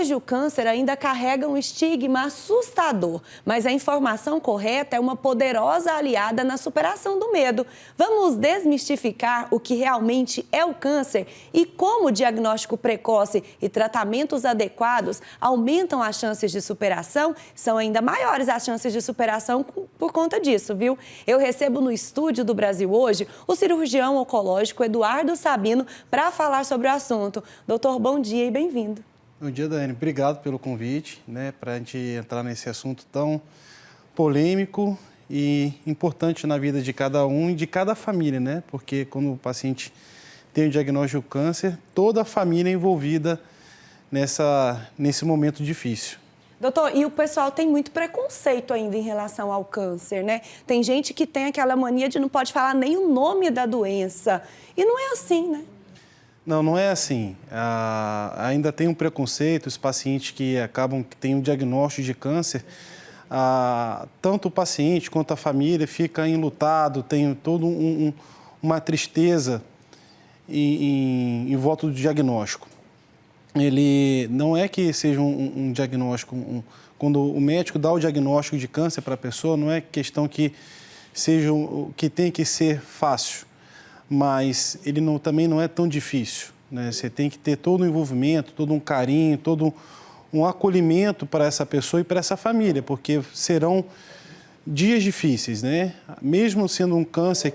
Hoje, o câncer ainda carrega um estigma assustador, mas a informação correta é uma poderosa aliada na superação do medo. Vamos desmistificar o que realmente é o câncer e como o diagnóstico precoce e tratamentos adequados aumentam as chances de superação. São ainda maiores as chances de superação por conta disso, viu? Eu recebo no estúdio do Brasil Hoje o cirurgião oncológico Eduardo Sabino para falar sobre o assunto. Doutor, bom dia e bem-vindo. Bom dia, Daiane. Obrigado pelo convite, para a gente entrar nesse assunto tão polêmico e importante na vida de cada um e de cada família, Porque quando o paciente tem o diagnóstico de câncer, toda a família é envolvida nesse momento difícil. Doutor, e o pessoal tem muito preconceito ainda em relação ao câncer, Tem gente que tem aquela mania de não pode falar nem o nome da doença. E não é assim, Não é assim. Ainda tem um preconceito, os pacientes que têm um diagnóstico de câncer, tanto o paciente quanto a família fica enlutado, tem toda uma tristeza em volta do diagnóstico. Ele não é que seja um diagnóstico, quando o médico dá o diagnóstico de câncer para a pessoa, não é questão que tem que ser fácil. Mas ele também não é tão difícil, Você tem que ter todo um envolvimento, todo um carinho, todo um acolhimento para essa pessoa e para essa família, porque serão dias difíceis, Mesmo sendo um câncer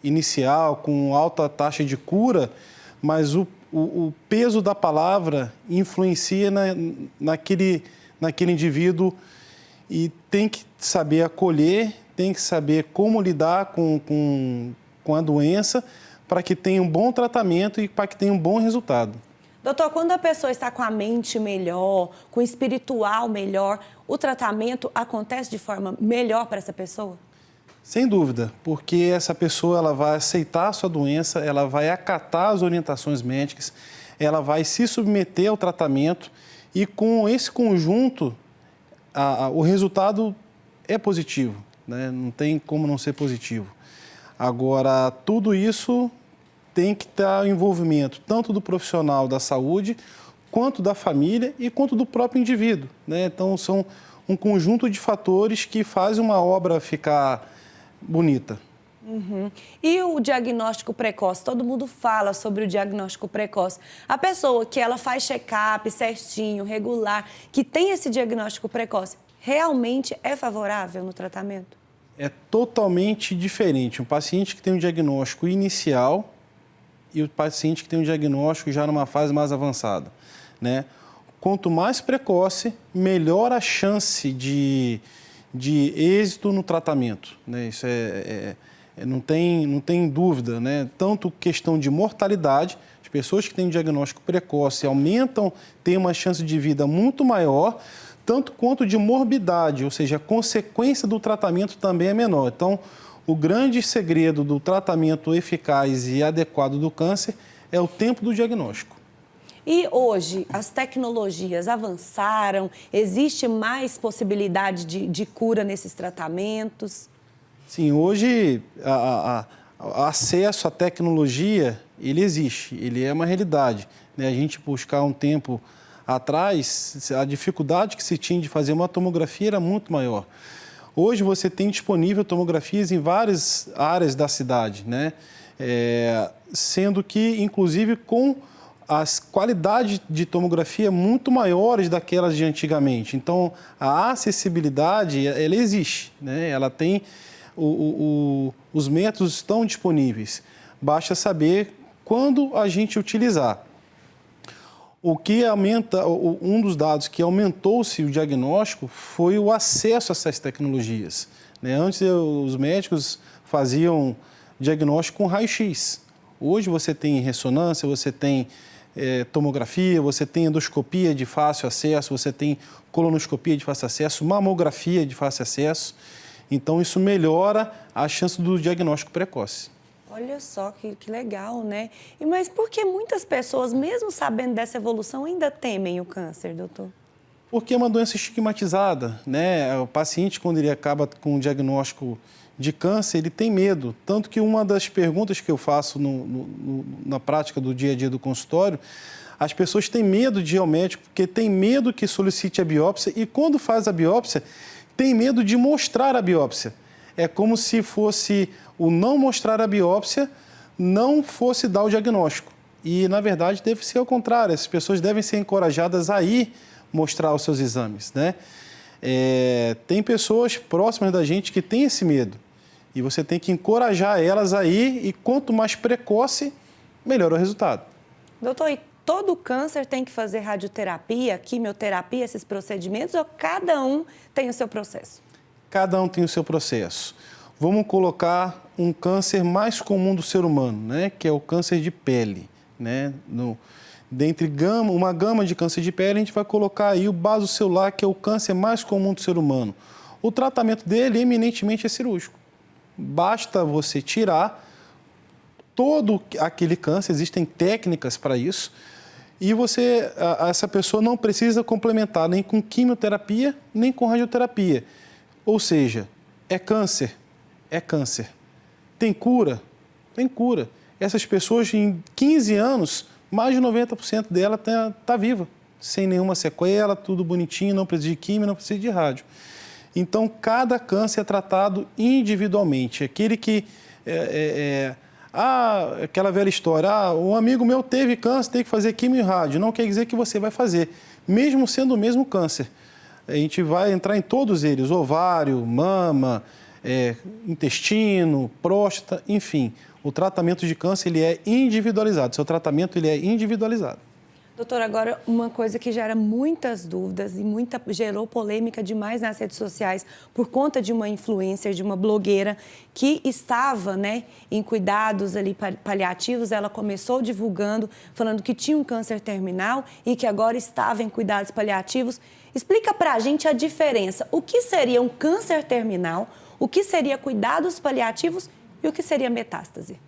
inicial, com alta taxa de cura, mas o peso da palavra influencia naquele indivíduo e tem que saber acolher, tem que saber como lidar com a doença, para que tenha um bom tratamento e para que tenha um bom resultado. Doutor, quando a pessoa está com a mente melhor, com o espiritual melhor, o tratamento acontece de forma melhor para essa pessoa? Sem dúvida, porque essa pessoa ela vai aceitar a sua doença, ela vai acatar as orientações médicas, ela vai se submeter ao tratamento e com esse conjunto, o resultado é positivo, Não tem como não ser positivo. Agora, tudo isso tem que ter envolvimento tanto do profissional da saúde, quanto da família e quanto do próprio indivíduo, Então, são um conjunto de fatores que fazem uma obra ficar bonita. Uhum. E o diagnóstico precoce? Todo mundo fala sobre o diagnóstico precoce. A pessoa que ela faz check-up certinho, regular, que tem esse diagnóstico precoce, realmente é favorável no tratamento? É totalmente diferente. Um paciente que tem um diagnóstico inicial e o paciente que tem um diagnóstico já numa fase mais avançada, Quanto mais precoce, melhor a chance de êxito no tratamento, Isso não tem dúvida, Tanto questão de mortalidade, as pessoas que têm um diagnóstico precoce têm uma chance de vida muito maior, tanto quanto de morbidade, ou seja, a consequência do tratamento também é menor. Então, o grande segredo do tratamento eficaz e adequado do câncer é o tempo do diagnóstico. E hoje, as tecnologias avançaram, existe mais possibilidade de cura nesses tratamentos? Sim, hoje o acesso à tecnologia, ele existe, ele é uma realidade. A gente buscar um tempo atrás, a dificuldade que se tinha de fazer uma tomografia era muito maior. Hoje você tem disponível tomografias em várias áreas da cidade, Sendo que, inclusive, com as qualidades de tomografia muito maiores daquelas de antigamente. Então, a acessibilidade, ela existe, Ela tem, os métodos estão disponíveis. Basta saber quando a gente utilizar. O que aumenta, um dos dados que aumentou-se o diagnóstico foi o acesso a essas tecnologias. Antes, os médicos faziam diagnóstico com raio-x. Hoje você tem ressonância, você tem tomografia, você tem endoscopia de fácil acesso, você tem colonoscopia de fácil acesso, mamografia de fácil acesso. Então, isso melhora a chance do diagnóstico precoce. Olha só que legal, Mas por que muitas pessoas, mesmo sabendo dessa evolução, ainda temem o câncer, doutor? Porque é uma doença estigmatizada, O paciente, quando ele acaba com o diagnóstico de câncer, ele tem medo. Tanto que uma das perguntas que eu faço na prática do dia a dia do consultório, As pessoas têm medo de ir ao médico porque tem medo que solicite a biópsia e quando faz a biópsia, tem medo de mostrar a biópsia. É como se fosse o não mostrar a biópsia, não fosse dar o diagnóstico. E, na verdade, deve ser ao contrário. As pessoas devem ser encorajadas a ir mostrar os seus exames, né? Tem pessoas próximas da gente que têm esse medo. E você tem que encorajar elas a ir e quanto mais precoce, melhor o resultado. Doutor, e todo câncer tem que fazer radioterapia, quimioterapia, esses procedimentos, ou cada um tem o seu processo? Cada um tem o seu processo. Vamos colocar um câncer mais comum do ser humano, né? Que é o câncer de pele, né? Dentre uma gama de câncer de pele, a gente vai colocar aí o basocelular, que é o câncer mais comum do ser humano. O tratamento dele, eminentemente, é cirúrgico. Basta você tirar todo aquele câncer, existem técnicas para isso, e essa pessoa não precisa complementar nem com quimioterapia, nem com radioterapia. Ou seja, é câncer, é câncer. Tem cura? Tem cura. Essas pessoas, em 15 anos, mais de 90% dela está viva, sem nenhuma sequela, tudo bonitinho, não precisa de quimio, não precisa de rádio. Então, cada câncer é tratado individualmente. Aquele que... aquela velha história, um amigo meu teve câncer, tem que fazer quimio e rádio. Não quer dizer que você vai fazer, mesmo sendo o mesmo câncer. A gente vai entrar em todos eles, ovário, mama, intestino, próstata, enfim. O tratamento de câncer ele é individualizado, seu tratamento ele é individualizado. Doutor, agora uma coisa que gera muitas dúvidas e gerou polêmica demais nas redes sociais por conta de uma influencer, de uma blogueira que estava, né, em cuidados ali paliativos. Ela começou divulgando, falando que tinha um câncer terminal e que agora estava em cuidados paliativos. Explica pra gente a diferença. O que seria um câncer terminal, o que seria cuidados paliativos e o que seria metástase?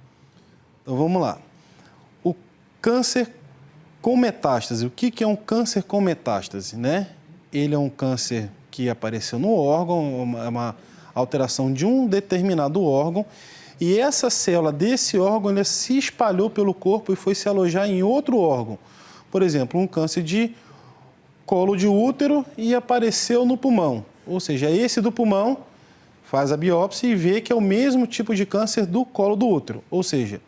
Então vamos lá. O câncer com metástase. O que é um câncer com metástase, né? Ele é um câncer que apareceu no órgão, uma alteração de um determinado órgão, e essa célula desse órgão ela se espalhou pelo corpo e foi se alojar em outro órgão. Por exemplo, um câncer de colo de útero e apareceu no pulmão. Ou seja, esse do pulmão faz a biópsia e vê que é o mesmo tipo de câncer do colo do útero, ou seja,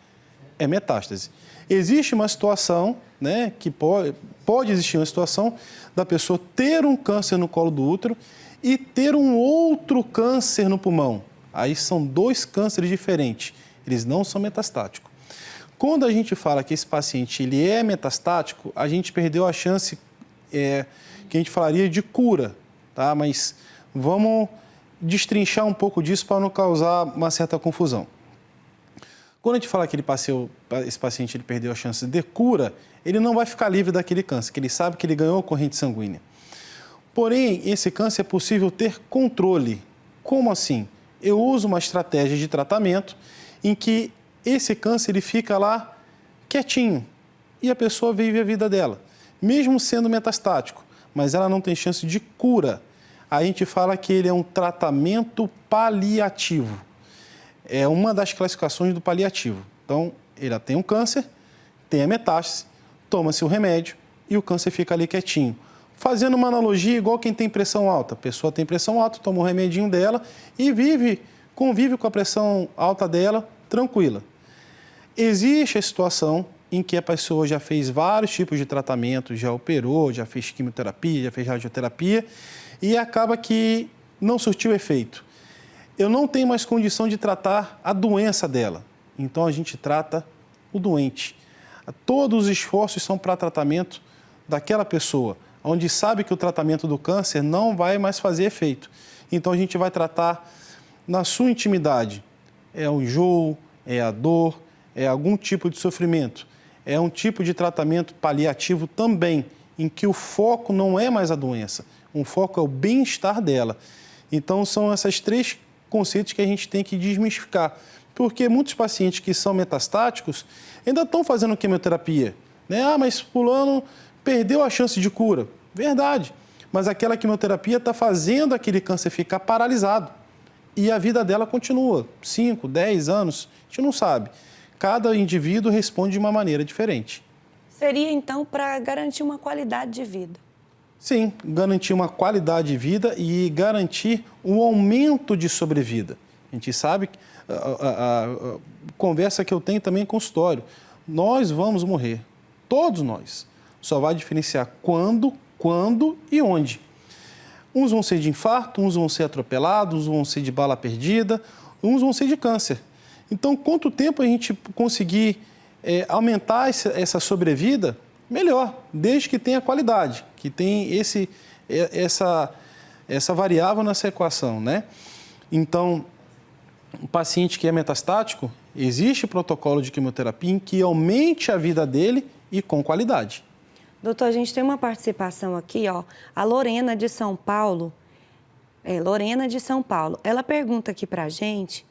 é metástase. Existe uma situação, né, que pode existir uma situação da pessoa ter um câncer no colo do útero e ter um outro câncer no pulmão. Aí são dois cânceres diferentes, eles não são metastáticos. Quando a gente fala que esse paciente ele é metastático, a gente perdeu a chance que a gente falaria de cura, tá? Mas vamos destrinchar um pouco disso para não causar uma certa confusão. Quando a gente fala que esse paciente ele perdeu a chance de cura, ele não vai ficar livre daquele câncer, que ele sabe que ele ganhou corrente sanguínea. Porém, esse câncer é possível ter controle. Como assim? Eu uso uma estratégia de tratamento em que esse câncer ele fica lá quietinho e a pessoa vive a vida dela, mesmo sendo metastático, mas ela não tem chance de cura. Aí a gente fala que ele é um tratamento paliativo. É uma das classificações do paliativo. Então, ele tem um câncer, tem a metástase, toma-se o remédio e o câncer fica ali quietinho. Fazendo uma analogia igual quem tem pressão alta. A pessoa tem pressão alta, toma o remedinho dela e convive com a pressão alta dela tranquila. Existe a situação em que a pessoa já fez vários tipos de tratamento, já operou, já fez quimioterapia, já fez radioterapia e acaba que não surtiu efeito. Eu não tenho mais condição de tratar a doença dela. Então, a gente trata o doente. Todos os esforços são para tratamento daquela pessoa, onde sabe que o tratamento do câncer não vai mais fazer efeito. Então, a gente vai tratar na sua intimidade. É o enjoo, é a dor, é algum tipo de sofrimento. É um tipo de tratamento paliativo também, em que o foco não é mais a doença. O foco é o bem-estar dela. Então, são essas três conceitos que a gente tem que desmistificar, porque muitos pacientes que são metastáticos ainda estão fazendo quimioterapia, né? Ah, mas fulano perdeu a chance de cura. Verdade, mas aquela quimioterapia está fazendo aquele câncer ficar paralisado e a vida dela continua, 5, 10 anos, a gente não sabe. Cada indivíduo responde de uma maneira diferente. Seria, então, para garantir uma qualidade de vida. Sim, garantir uma qualidade de vida e garantir um aumento de sobrevida. A gente sabe, a conversa que eu tenho também em consultório, nós vamos morrer, todos nós. Só vai diferenciar quando e onde. Uns vão ser de infarto, uns vão ser atropelados, uns vão ser de bala perdida, uns vão ser de câncer. Então, quanto tempo a gente conseguir aumentar essa sobrevida, melhor, desde que tenha qualidade, que tenha essa variável nessa equação, né? Então, o paciente que é metastático, existe protocolo de quimioterapia em que aumente a vida dele e com qualidade. Doutor, a gente tem uma participação aqui, ó. A Lorena de São Paulo. Lorena de São Paulo. Ela pergunta aqui pra gente.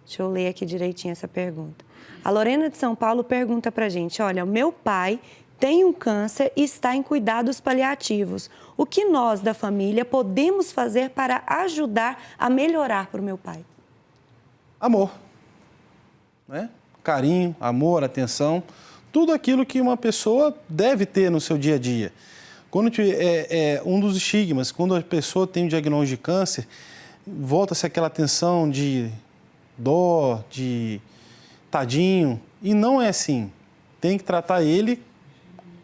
Deixa eu ler aqui direitinho essa pergunta. A Lorena de São Paulo pergunta pra gente: olha, meu pai tem um câncer e está em cuidados paliativos. O que nós da família podemos fazer para ajudar a melhorar para o meu pai? Amor, né? Carinho, amor, atenção, tudo aquilo que uma pessoa deve ter no seu dia a dia. Quando um dos estigmas, quando a pessoa tem um diagnóstico de câncer, volta-se aquela atenção de dó, de tadinho, e não é assim. Tem que tratar ele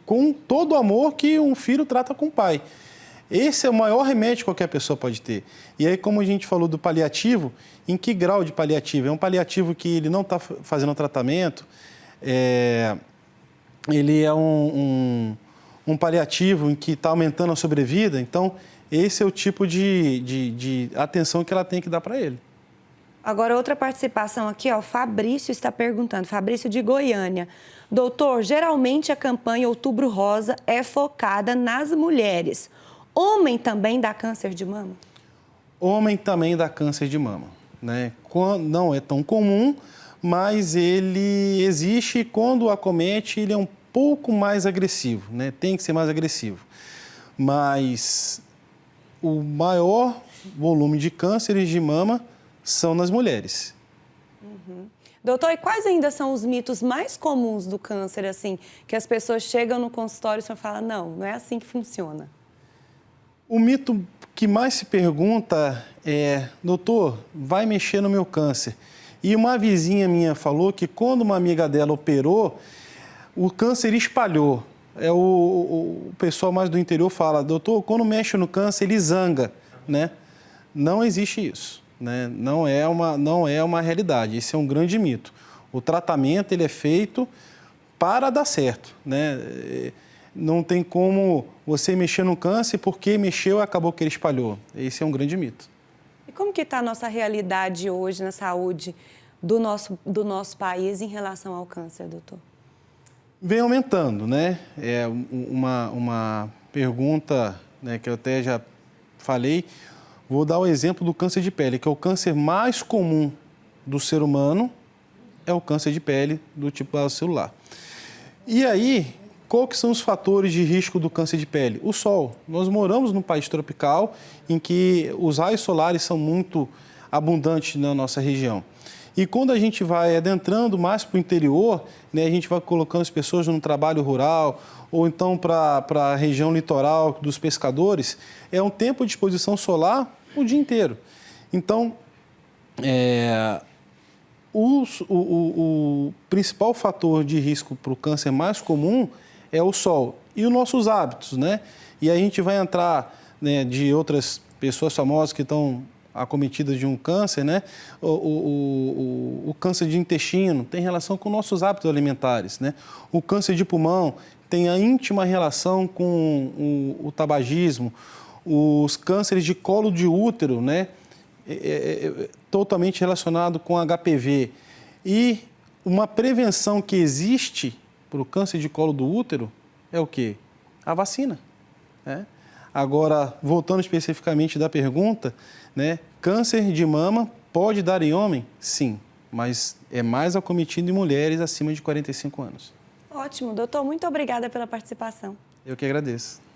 com todo o amor que um filho trata com o pai. Esse é o maior remédio que qualquer pessoa pode ter. E aí, como a gente falou do paliativo, em que grau de paliativo? É um paliativo que ele não está fazendo tratamento, ele é um paliativo em que está aumentando a sobrevida, então esse é o tipo de atenção que ela tem que dar para ele. Agora, outra participação aqui, ó, o Fabrício está perguntando, Fabrício de Goiânia. Doutor, geralmente a campanha Outubro Rosa é focada nas mulheres. Homem também dá câncer de mama? Homem também dá câncer de mama, né? Não é tão comum, mas ele existe e quando acomete, ele é um pouco mais agressivo, né? Tem que ser mais agressivo. Mas o maior volume de cânceres de mama são nas mulheres. Uhum. Doutor, e quais ainda são os mitos mais comuns do câncer, assim, que as pessoas chegam no consultório e o senhor fala, não é assim que funciona? O mito que mais se pergunta é, doutor, vai mexer no meu câncer? E uma vizinha minha falou que quando uma amiga dela operou, o câncer espalhou. O pessoal mais do interior fala, doutor, quando mexe no câncer, ele zanga, né? Não existe isso. Né? Não é uma realidade, esse é um grande mito. O tratamento ele é feito para dar certo, né? Não tem como você mexer no câncer porque mexeu e acabou que ele espalhou. Esse é um grande mito. E como que está a nossa realidade hoje na saúde do nosso país em relação ao câncer, doutor? Vem aumentando, né? É uma pergunta, né, que eu até já falei. Vou dar o exemplo do câncer de pele, que é o câncer mais comum do ser humano, é o câncer de pele do tipo celular. E aí, quais que são os fatores de risco do câncer de pele? O sol. Nós moramos num país tropical em que os raios solares são muito abundantes na nossa região. E quando a gente vai adentrando mais para o interior, né, a gente vai colocando as pessoas no trabalho rural ou então para a região litoral dos pescadores, é um tempo de exposição solar o dia inteiro. Então, o principal fator de risco para o câncer mais comum é o sol e os nossos hábitos, né? E aí a gente vai entrar, né, de outras pessoas famosas que estão acometidas de um câncer, né? O câncer de intestino tem relação com nossos hábitos alimentares, né? O câncer de pulmão tem a íntima relação com o tabagismo. Os cânceres de colo de útero, né? Totalmente relacionado com HPV. E uma prevenção que existe para o câncer de colo do útero é o quê? A vacina, né? Agora, voltando especificamente da pergunta, né? Câncer de mama pode dar em homem? Sim, mas é mais acometido em mulheres acima de 45 anos. Ótimo, doutor. Muito obrigada pela participação. Eu que agradeço.